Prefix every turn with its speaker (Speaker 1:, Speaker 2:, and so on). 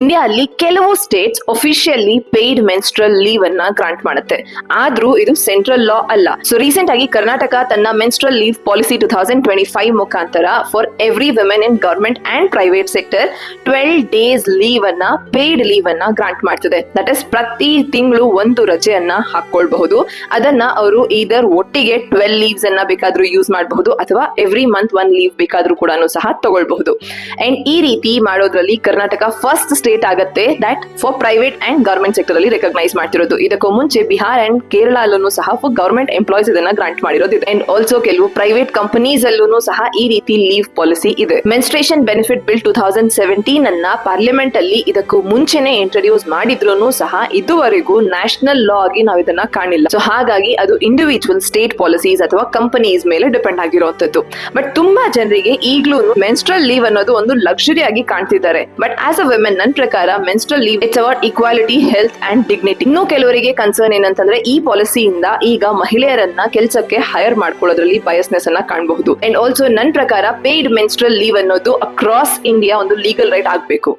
Speaker 1: India ಅಲ್ಲಿ ಕೆಲವು States officially paid menstrual leave ಅನ್ನ ಗ್ರಾಂಟ್ ಮಾಡುತ್ತೆ. ಆದ್ರೂ ಇದು ಸೆಂಟ್ರಲ್ ಲಾ ಅಲ್ಲ. ಸೊ ರೀಸೆಂಟ್ ಆಗಿ ಕರ್ನಾಟಕ ತನ್ನ ಮೆನ್ಸ್ಟ್ರಲ್ ಲೀವ್ ಪಾಲಿಸಿ 2025 ಮುಖಾಂತರ for every women in government and private sector 12 days leave ಅನ್ನ ಪೇಯ್ಡ್ ಲೀವ್ ಅನ್ನ ಗ್ರಾಂಟ್ ಮಾಡ್ತಿದೆ. ದಟ್ ಇಸ್ ಪ್ರತಿ ತಿಂಗಳು ಒಂದು ರಜೆಯನ್ನ ಹಾಕೊಳ್ಬಹುದು. ಅದನ್ನ ಅವರು ಇದರ್ ಒಟ್ಟಿಗೆ 12 ಲೀವ್ಸ್ ಅನ್ನ ಬೇಕಾದ್ರೂ ಯೂಸ್ ಮಾಡಬಹುದು ಅಥವಾ ಎವ್ರಿ ಮಂತ್ 1 ಲೀವ್ ಬೇಕಾದ್ರೂ ಕೂಡ ಸಹ ತಗೊಳ್ಬಹುದು. ಅಂಡ್ ಈ ರೀತಿ ಮಾಡೋದ್ರಲ್ಲಿ ಕರ್ನಾಟಕ ಫಸ್ಟ್ ಸ್ಟೇಟ್ ಆಗುತ್ತೆ that for private and government sector ಅಲ್ಲಿ ರೆಕಗ್ನೈಸ್ ಮಾಡ್ತಿರೋದು. ಇದಕ್ಕೂ ಮುಂಚೆ ಬಿಹಾರ್ ಅಂಡ್ ಕೇರಳ ಅಲ್ಲೂ ಸಹ ಫಾರ್ ಗವರ್ಮೆಂಟ್ ಎಂಪ್ಲಾಯ್ಸ್ ಇದನ್ನ ಗ್ರಾಂಟ್ ಮಾಡಿರೋದು. ಅಂಡ್ ಆಲ್ಸೋ ಕೆಲವು ಪ್ರೈವೇಟ್ ಕಂಪನೀಸ್ ಅಲ್ಲೂ ಸಹ ಈ ರೀತಿ ಲೀವ್ ಪಾಲಿಸಿ ಇದೆ. ಮೆನ್ಸ್ಟ್ರೇಷನ್ ಬೆನಿಫಿಟ್ ಬಿಲ್ 2017 ಅನ್ನ ಪಾರ್ಲಿಮೆಂಟ್ ಅಲ್ಲಿ ಇದಕ್ಕೂ ಮುಂಚೆನೆ ಇಂಟ್ರೊಡ್ಯೂಸ್ ಮಾಡಿದ್ರು ಸಹ ಇದುವರೆಗೂ ನ್ಯಾಷನಲ್ ಲಾ ಆಗಿ ನಾವು ಇದನ್ನ ಕಾಣಿಲ್ಲ. ಸೊ ಹಾಗಾಗಿ ಅದು ಇಂಡಿವಿಜುವಲ್ ಸ್ಟೇಟ್ ಪಾಲಿಸೀಸ್ ಅಥವಾ ಕಂಪನೀಸ್ ಮೇಲೆ ಡಿಪೆಂಡ್ ಆಗಿರುವಂತದ್ದು. ಬಟ್ ತುಂಬಾ ಜನರಿಗೆ ಈಗಲೂ ಮೆನ್ಸ್ಟ್ರಲ್ ಲೀವ್ ಅನ್ನೋದು ಒಂದು ಲಕ್ಸುರಿ ಆಗಿ ಕಾಣ್ತಿದ್ದಾರೆ. ಬಟ್ ಆಸ್ ಅ ವುಮೆನ್ ನನ್ನ ಪ್ರಕಾರ menstrual leave it's about equality, health and dignity. ಇನ್ನು ಕೆಲವರಿಗೆ ಕನ್ಸರ್ನ್ ಏನಂತಂದ್ರೆ ಈ ಪಾಲಿಸಿಯಿಂದ ಈಗ ಮಹಿಳೆಯರನ್ನ ಕೆಲಸಕ್ಕೆ ಹೈರ್ ಮಾಡ್ಕೊಳ್ಳೋದ್ರಲ್ಲಿ ಬಯಸ್ನೆಸ್ ಅನ್ನ ಕಾಣಬಹುದು. ಅಂಡ್ ಆಲ್ಸೋ ನನ್ನ ಪ್ರಕಾರ ಪೇಯ್ಡ್ ಮೆನ್ಸ್ಟ್ರಲ್ ಲೀವ್ ಅನ್ನೋದು ಅಕ್ರಾಸ್ ಇಂಡಿಯಾ ಒಂದು ಲೀಗಲ್ ರೈಟ್ ಆಗಬೇಕು.